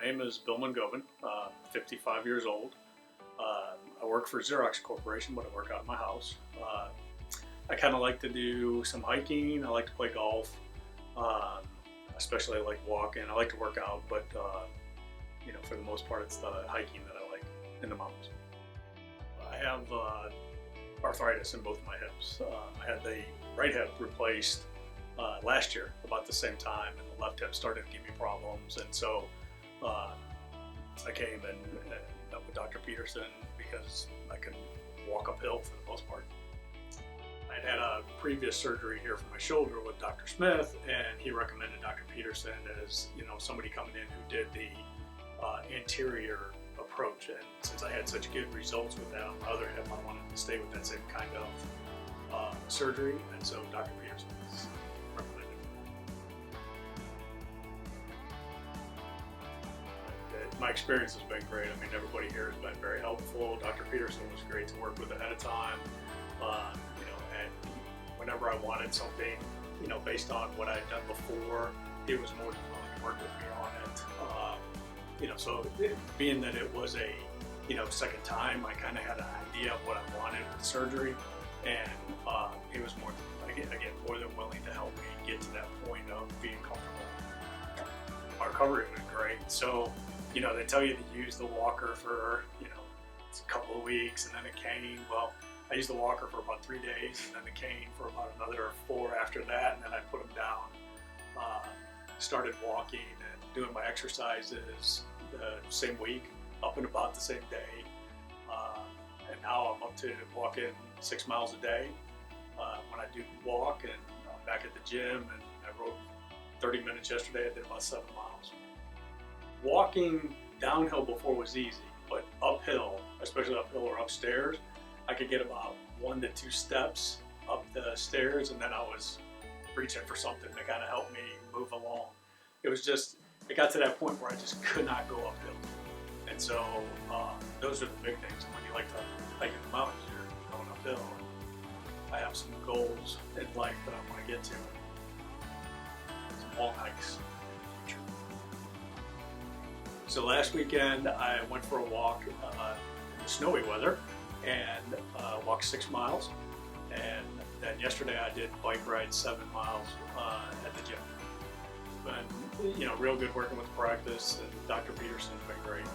name is Bill Mungovin, 55 years old. I work for Xerox Corporation, but I work out of my house. I kind of like to do some hiking. I like to play golf. Especially I like walking. I like to work out, but for the most part, it's the hiking that I like in the mountains. I have arthritis in both of my hips. I had the right hip replaced last year about the same time, and the left hip started to give me problems, and so I came and met with Dr. Peterson because I can walk uphill for the most part. I'd had a previous surgery here for my shoulder with Dr. Smith, and he recommended Dr. Peterson as somebody coming in who did the anterior approach. And since I had such good results with that on my other hip, I wanted to stay with that same kind of surgery, and so Dr. Peterson was recommended. My experience has been great. I mean, everybody here has been very helpful. Dr. Peterson was great to work with ahead of time. And whenever I wanted something, based on what I had done before, he was more than willing to work with me on it. So being that it was a, second time, I kind of had an idea of what I wanted with surgery, and he was more than willing to help me get to that point of being comfortable. Our recovery was great. So, they tell you to use the walker for, a couple of weeks, and then a cane. Well, I used the walker for about 3 days, and then the cane for about another 4 after that, and then I put them down. Started walking and doing my exercises the same week, up and about the same day. And now I'm up to walking 6 miles a day. When I do walk, and I'm back at the gym, and I rode 30 minutes yesterday, I did about 7 miles. Walking downhill before was easy, but uphill, especially uphill or upstairs, I could get about 1 to 2 steps up the stairs, and then I was reaching for something to kind of help me move along. It got to that point where I just could not go uphill. And so those are the big things. When you like to hike in the mountains, you're going uphill. I have some goals in life that I want to get to. Some long hikes. So last weekend I went for a walk in the snowy weather and walked 6 miles. And then yesterday I did bike ride 7 miles at the gym. And real good working with practice, and Dr. Peterson's been great.